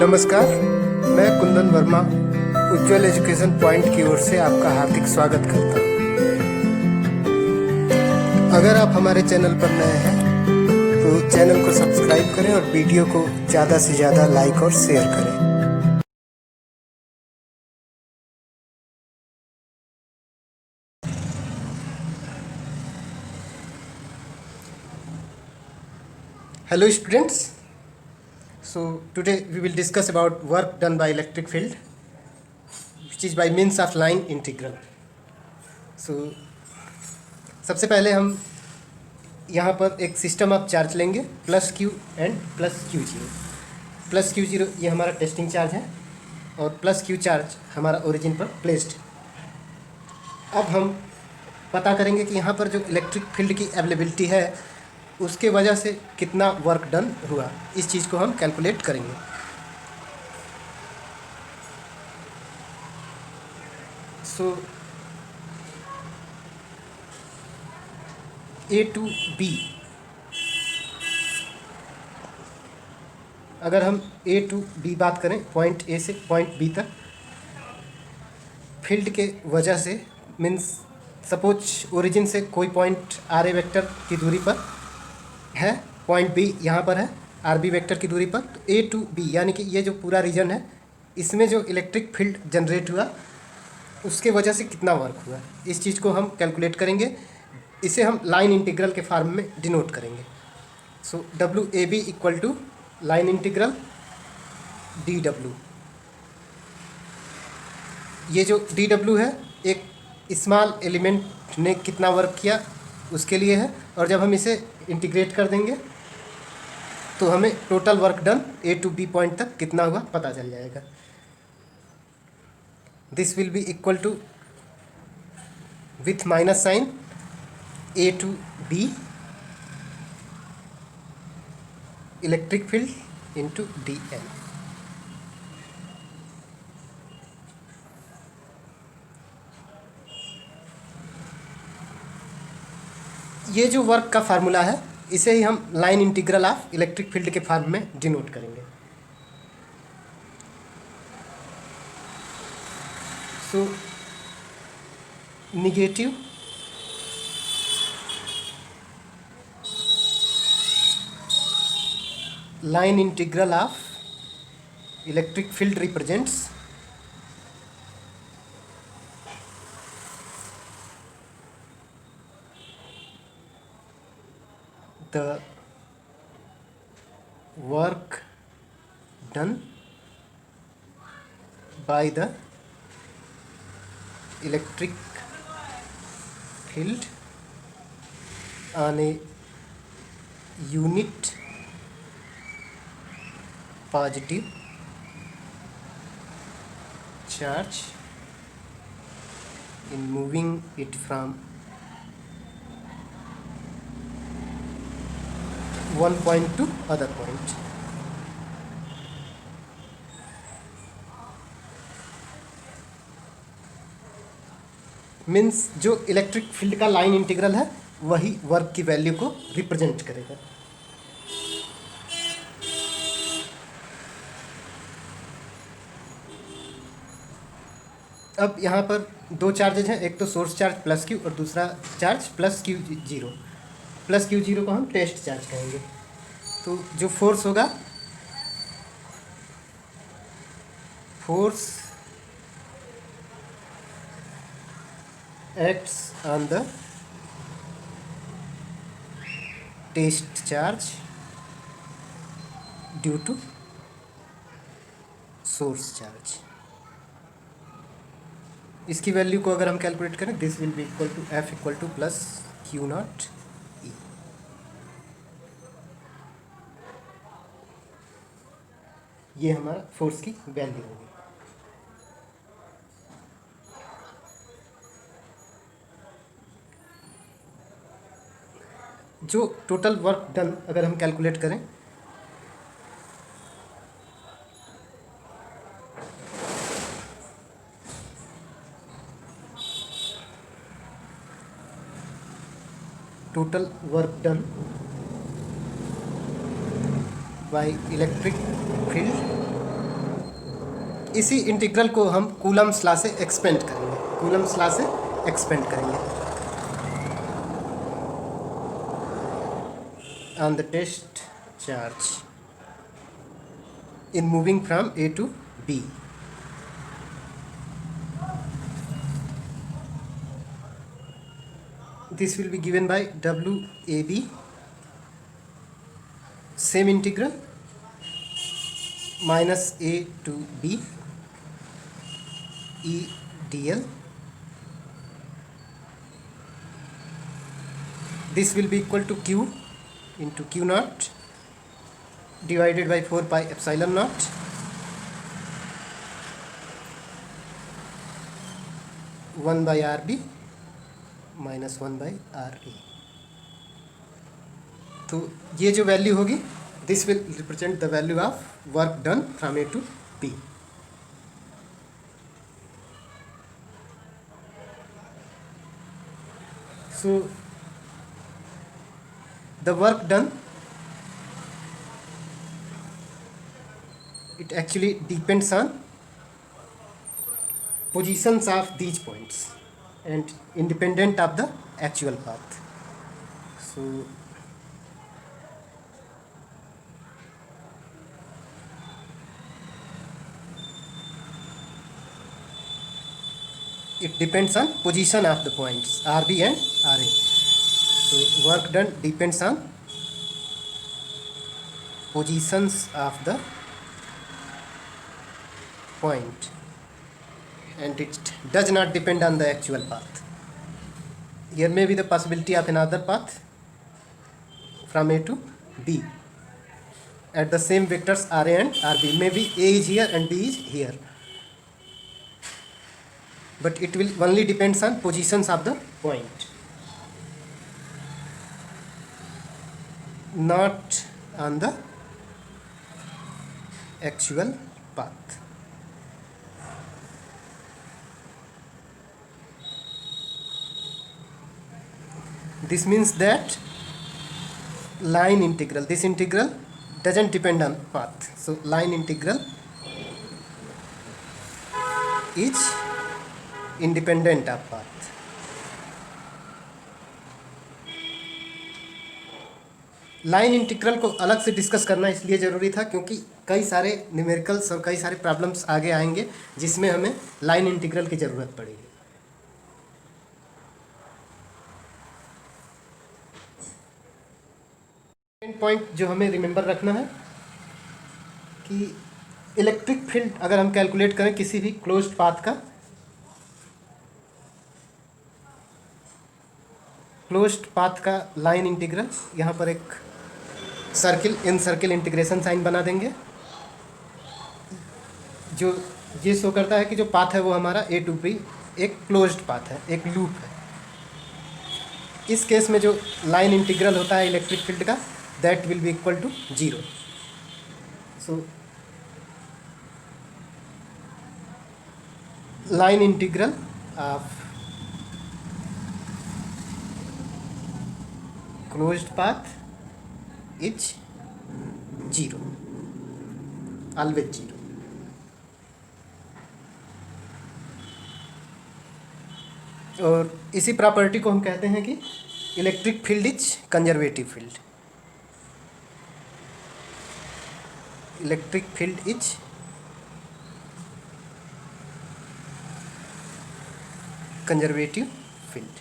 नमस्कार, मैं कुंदन वर्मा उज्ज्वल education point की ओर से आपका हार्दिक स्वागत करता हूँ। अगर आप हमारे चैनल पर नए हैं तो चैनल को सब्सक्राइब करें और वीडियो को ज़्यादा से ज़्यादा लाइक और शेयर करें। Hello students, so today we will discuss about work done by electric field which is by means of line integral. So सबसे पहले हम यहाँ पर एक सिस्टम ऑफ चार्ज लेंगे plus Q and plus Q zero. Plus Q zero ये हमारा testing charge है और प्लस क्यू चार्ज हमारा ओरिजिन पर प्लेस्ड। अब हम पता करेंगे कि यहाँ पर जो इलेक्ट्रिक फील्ड की अवेलेबिलिटी है उसके वजह से कितना वर्क डन हुआ, इस चीज़ को हम कैलकुलेट करेंगे। सो ए टू बी, अगर हम ए टू बी बात करें, पॉइंट ए से पॉइंट बी तक फील्ड के वजह से मीन्स सपोज ओरिजिन से कोई पॉइंट आर ए वेक्टर की दूरी पर है, पॉइंट बी यहाँ पर है आर बी वेक्टर की दूरी पर, तो ए टू बी यानी कि ये जो पूरा रीजन है इसमें जो इलेक्ट्रिक फील्ड जनरेट हुआ उसके वजह से कितना वर्क हुआ, इस चीज़ को हम कैलकुलेट करेंगे। इसे हम लाइन इंटीग्रल के फॉर्म में डिनोट करेंगे। So W A B equal to line integral D W. ये जो डी डब्ल्यू है एक स्मॉल एलिमेंट ने कितना वर्क किया उसके लिए है, और जब हम इसे इंटीग्रेट कर देंगे तो हमें total work done A to B point तक कितना हुआ पता चल जाएगा। This will be equal to with minus sign A to B electric field into D N. ये जो वर्क का फार्मूला है इसे ही हम line integral of electric field के फॉर्म में डिनोट करेंगे। So negative line integral of electric field represents the work done by the electric field on a unit positive charge in moving it from one point to other point। Means जो electric field का line integral है वही work की value को represent करेगा। अब यहाँ पर दो चार्जेज हैं, एक तो सोर्स चार्ज प्लस क्यू और दूसरा charge plus Q zero. Plus Q zero को हम टेस्ट चार्ज कहेंगे। तो जो फोर्स होगा, force acts on the test charge due to source charge. इसकी वैल्यू को अगर हम कैलकुलेट करें, this will be equal to F equal to plus Q naught E. ये हमारा फोर्स की वैल्यू होगी। जो टोटल वर्क डन अगर हम कैलकुलेट करें, total work done by electric field इसी इंटीग्रल को हम कूलम्स लॉ से एक्सपेंड करेंगे, कूलम्स लॉ से एक्सपेंड करेंगे on the test charge in moving from A to B. This will be given by WAB, same integral, minus A to B E dl. This will be equal to Q into Q naught divided by 4 pi epsilon naught one by RB minus 1 by RE. तो ये जो value होगी, this will represent the value of work done from A to B. So the work done, it actually depends on positions of these points and independent of the actual path. So it depends on position of the points RB and RA. So work done depends on positions of the point and it does not depend on the actual path. Here may be the possibility of another path from A to B at the same vectors RA and RB. Maybe A is here and B is here, but it will only depends on positions of the point, not on the actual path. This means that line integral, this integral doesn't depend on path. So line integral is independent of path. Line integral को अलग से discuss करना इसलिए ज़रूरी था क्योंकि कई सारे न्यूमेरिकल्स और कई सारे प्रॉब्लम्स आगे आएंगे जिसमें हमें लाइन इंटीग्रल की ज़रूरत पड़ेगी. पॉइंट जो हमें रिमेंबर रखना है कि इलेक्ट्रिक फील्ड अगर हम कैलकुलेट करें किसी भी क्लोज्ड पाथ का, क्लोज्ड पाथ का लाइन इंटीग्रल, यहाँ पर एक circle, in circle integration sign बना देंगे जो ये शो करता है कि जो पाथ है वो हमारा A to B एक क्लोज्ड पाथ है, एक लूप है. इस केस में जो लाइन इंटीग्रल होता है इलेक्ट्रिक फील्ड का, that will be equal to 0. So line integral of closed path is 0, always 0. और इसी प्रॉपर्टी को हम कहते हैं कि electric field is conservative field. Electric field is conservative field.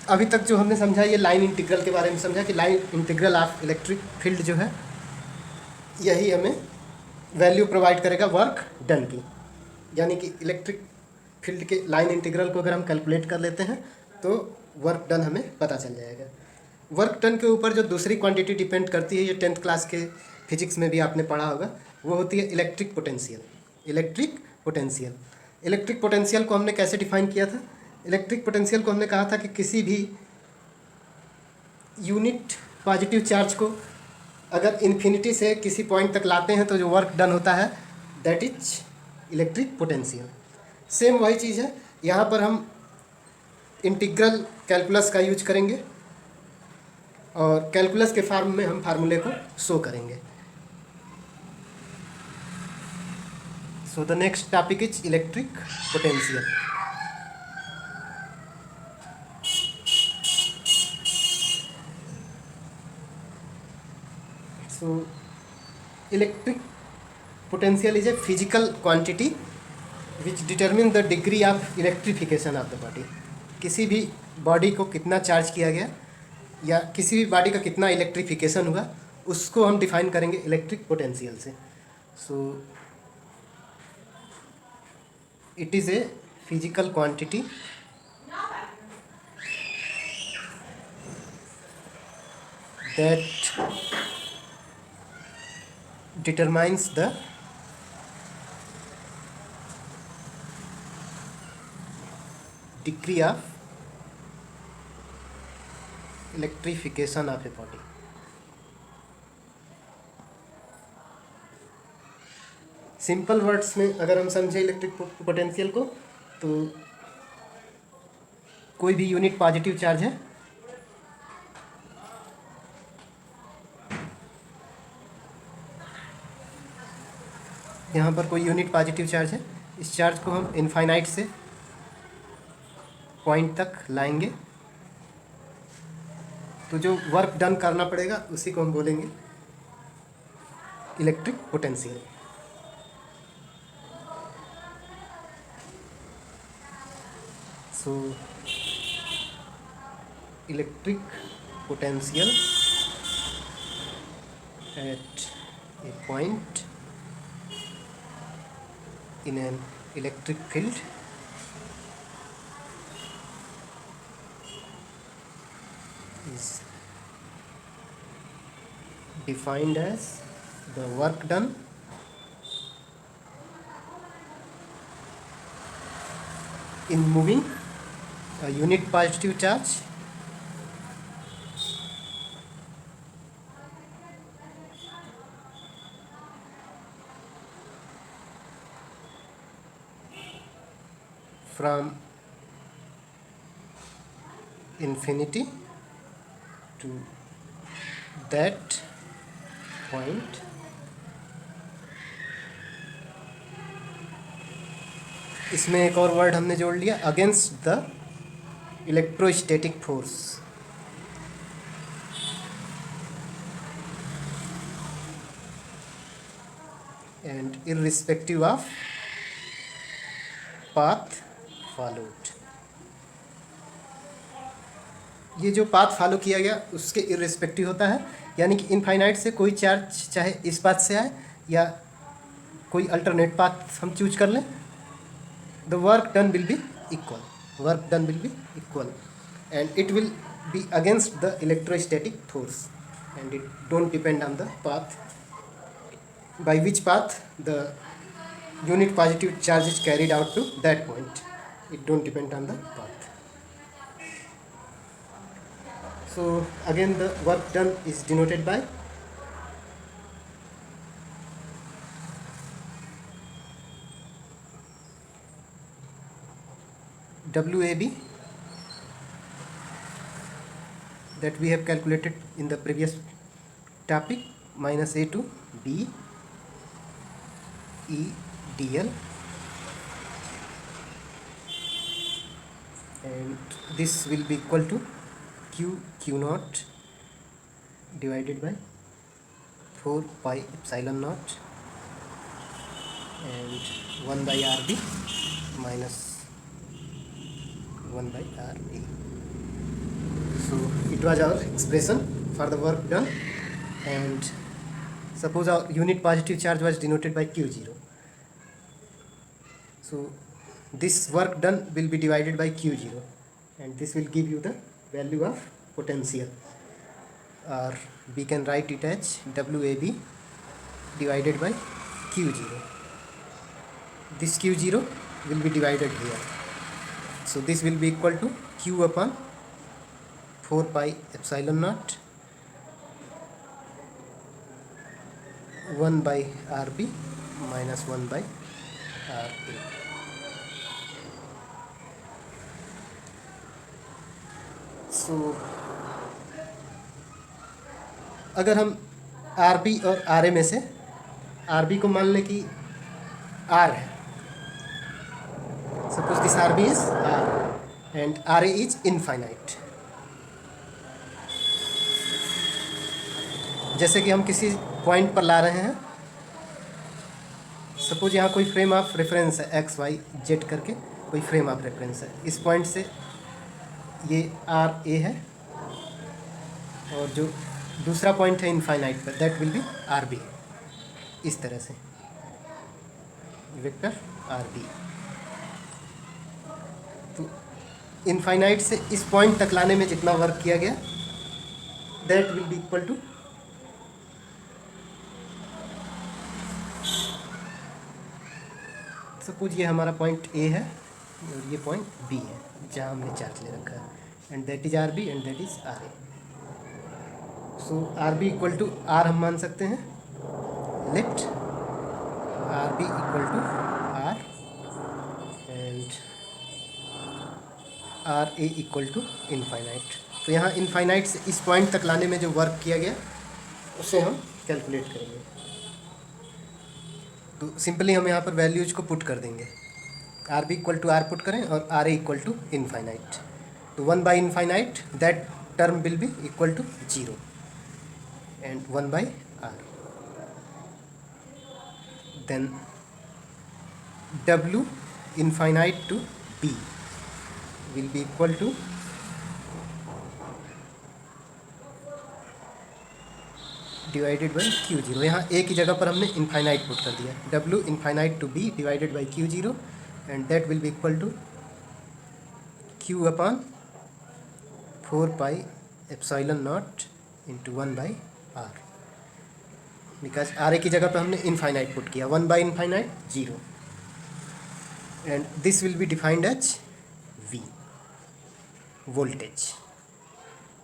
अभी तक जो हमने समझा ये लाइन इंटीग्रल के बारे में समझा कि line integral of electric field जो है यही हमें वैल्यू प्रोवाइड करेगा वर्क डन की. यानी कि इलेक्ट्रिक फील्ड के लाइन इंटीग्रल को अगर हम कैलकुलेट कर लेते हैं तो वर्क डन हमें पता चल जाएगा. वर्क डन के ऊपर जो दूसरी क्वांटिटी डिपेंड करती है, ये 10th क्लास के फिजिक्स में भी आपने पढ़ा होगा, वो होती है electric potential. Electric potential, electric potential को हमने कैसे डिफाइन किया था? इलेक्ट्रिक पोटेंशियल को हमने कहा था कि किसी भी यूनिट पॉजिटिव चार्ज को अगर इन्फिनिटी से किसी पॉइंट तक लाते हैं तो जो वर्क डन होता है that is electric potential. Same वही चीज़ है, यहाँ पर हम इंटीग्रल कैलकुलस का यूज करेंगे और कैलकुलस के फॉर्म में हम फार्मूले को शो करेंगे. So the next topic is electric potential. So, electric potential is a physical quantity which determine the degree of electrification of the body. किसी भी बॉडी को कितना चार्ज किया गया या किसी भी बॉडी का कितना इलेक्ट्रिफिकेशन हुआ उसको हम डिफाइन करेंगे इलेक्ट्रिक पोटेंशियल से. So it is a physical quantity that determines the degree of electrification of a body. Simple words में अगर हम समझे इलेक्ट्रिक पोटेंशियल को तो कोई भी यूनिट पॉजिटिव चार्ज है यहाँ पर कोई यूनिट पॉजिटिव चार्ज है, इस चार्ज को हम इनफाइनाइट से पॉइंट तक लाएंगे तो जो वर्क डन करना पड़ेगा उसी को हम बोलेंगे electric potential. So electric potential at A point in an electric field is defined as the work done in moving a unit positive charge from infinity to that point इसमें एक और word हमने जोड़ लिया against the electrostatic force. And irrespective of path followed. ये जो path follow किया गया उसके इररिस्पेक्टिव होता है, यानी कि इनफाइनाइट से कोई चार्ज चाहे इस पाथ से आए या कोई अल्टरनेट पाथ हम चूज कर लें, the work done will be equal. Work done will be equal and it will be against the electrostatic force and it don't depend on the path by which path the unit positive charge is carried out to that point. It don't depend on the path. So again the work done is denoted by WAB that we have calculated in the previous topic minus A to B E dl and this will be equal to q naught divided by 4 pi epsilon naught and 1 by RB minus 1 by RA. So it was our expression for the work done, and suppose our unit positive charge was denoted by Q0. So this work done will be divided by Q0 and this will give you the value of potential, or we can write it as WAB divided by Q0. This Q0 will be divided here. So this will be equal to Q upon 4 pi epsilon naught 1 by RB minus 1 by RA. सो अगर हम R B और R ए में से R B को मान लें कि R है, suppose this R B is R and R A is infinite. जैसे कि हम किसी पॉइंट पर ला रहे हैं, सपोज यहाँ कोई फ्रेम ऑफ रेफरेंस है एक्स वाई जेड करके, कोई फ्रेम ऑफ रेफरेंस है। इस पॉइंट से ये आर ए है और जो दूसरा पॉइंट है इनफाइनाइट पर, that will be R B. इस तरह से वेक्टर आर बी। तो इनफाइनाइट से इस पॉइंट तक लाने में जितना वर्क किया गया, that will be equal to suppose ये हमारा पॉइंट ए है और ये पॉइंट बी है जहाँ हमने चार्ज ले रखा है, and that is R B and that is R A. So R B equal to R हम मान सकते हैं, let R B equal to R and R A equal to infinite. तो यहाँ इनफाइनाइट से इस पॉइंट तक लाने में जो वर्क किया गया उसे हम कैलकुलेट करेंगे। तो सिंपली हम यहाँ पर वैल्यूज को पुट कर देंगे, R B equal to R put करें और R A equal to infinite. तो 1 by infinite that term will be equal to 0 and 1 by R. Then W infinite to B will be equal to divided by Q zero. यहाँ A की जगह पर हमने infinite put कर दिया, W infinite to B divided by Q zero and that will be equal to Q upon 4 pi epsilon naught into 1 by R. Because R A की जगह पर हमने इनफाइनाइट पुट किया, 1 by infinite 0 and this will be defined as V, voltage.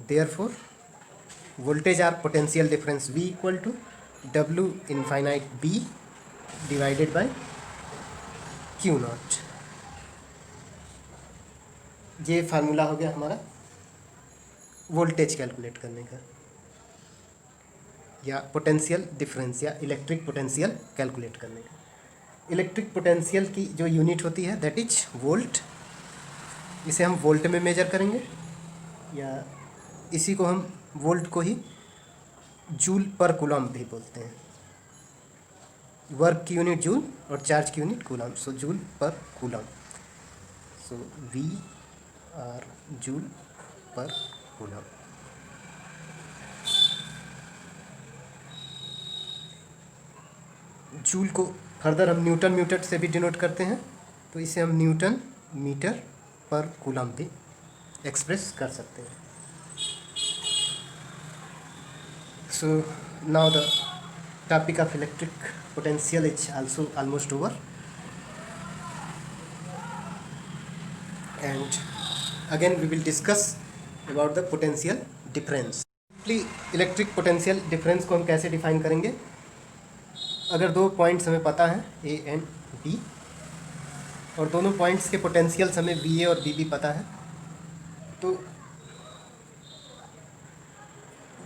Therefore voltage or potential difference V equal to W infinite B divided by Q naught। ये formula हो गया हमारा voltage calculate करने का, या पोटेंशियल डिफरेंस या electric potential calculate करने का। इलेक्ट्रिक पोटेंशियल की जो यूनिट होती है दैट इज वोल्ट। इसे हम वोल्ट में मेजर करेंगे, या इसी को हम वोल्ट को ही जूल पर कूलम भी बोलते हैं। वर्क की यूनिट जूल और चार्ज की unit coulomb, so joule per coulomb. So V R joule per coulomb. Joule को फर्दर हम न्यूटन मीटर से भी डिनोट करते हैं, तो इसे हम न्यूटन मीटर पर कूलम भी एक्सप्रेस कर सकते हैं। So now the topic of electric potential is also almost over, and again we will discuss about the potential difference. Electric potential difference को हम कैसे डिफाइन करेंगे? अगर दो पॉइंट्स हमें पता है ए एंड बी, और दोनों पॉइंट्स के पोटेंशियल्स हमें वी ए और बी बी पता है, तो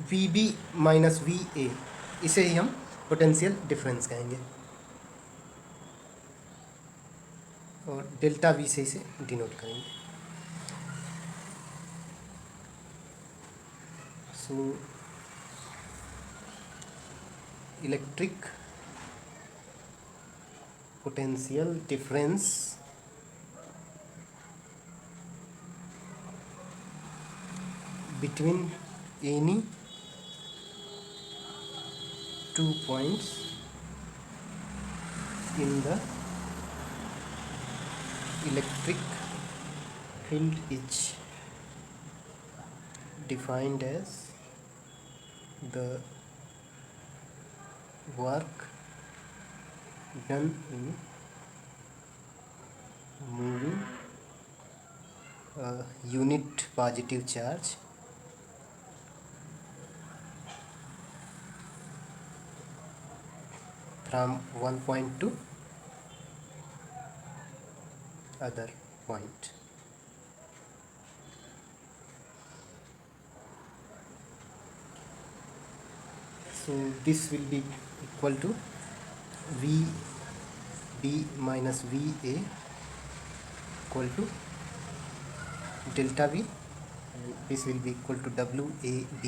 V B minus V A, इसे ही हम पोटेंशियल डिफरेंस कहेंगे, और डेल्टा वी से इसे डिनोट करेंगे। So electric potential difference between any two points in the electric field is defined as the work done in moving a unit positive charge from one point to other point. So this will be equal to VB minus VA equal to delta V, and this will be equal to WAB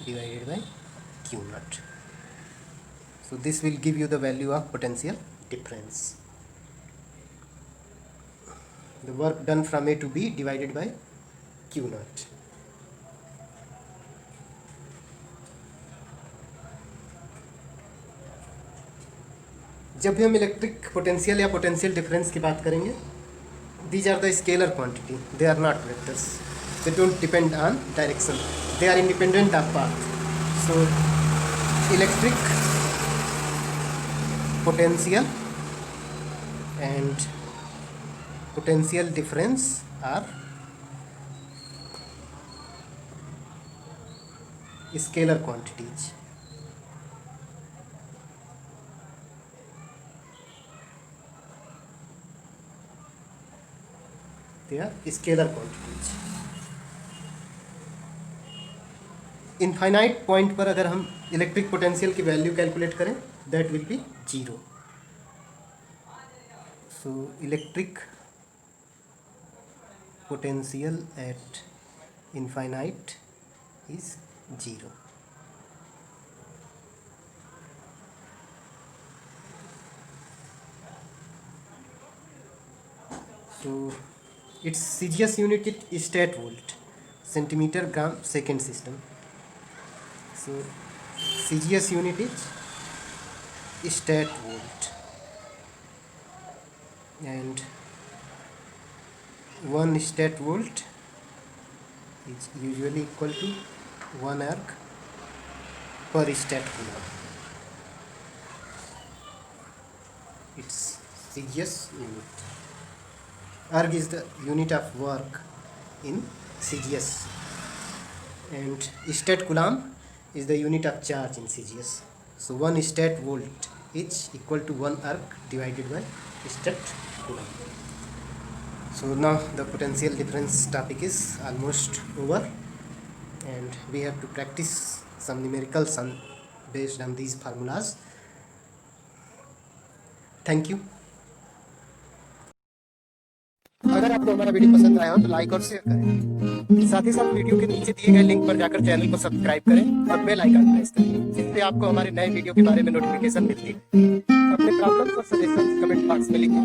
divided by Q naught. So this will give you the value of potential difference. The work done from A to B divided by Q naught. जब भी हम electric potential या potential difference की बात करेंगे, these are the scalar quantity, they are not vectors, they don't depend on direction, they are independent of path. So electric potential and potential difference are scalar quantities. They are scalar quantities. Infinite point पर अगर हम electric potential की value calculate करें, that will B 0. So electric potential at infinite is 0. So its CGS unit is stat volt, centimeter gram second system. So CGS unit is stat volt, and 1 stat volt is usually equal to 1 arc per stat coulomb. It's CGS unit. Erg is the unit of work in CGS, and stat coulomb is the unit of charge in CGS. So 1 stat volt is equal to 1 erg divided by stat coulomb. So now the potential difference topic is almost over, and we have to practice some numericals based on these formulas. Thank you. अगर आपको हमारा video पसंद आया हो तो like और share करें। साथ ही साथ वीडियो के नीचे दिए गए लिंक पर जाकर चैनल को सब्सक्राइब करें और बेल आइकन प्रेस करें, जिससे आपको हमारे नए वीडियो के बारे में नोटिफिकेशन मिलती है। अपने प्रॉब्लम्स और सजेशंस कमेंट बॉक्स में लिखें।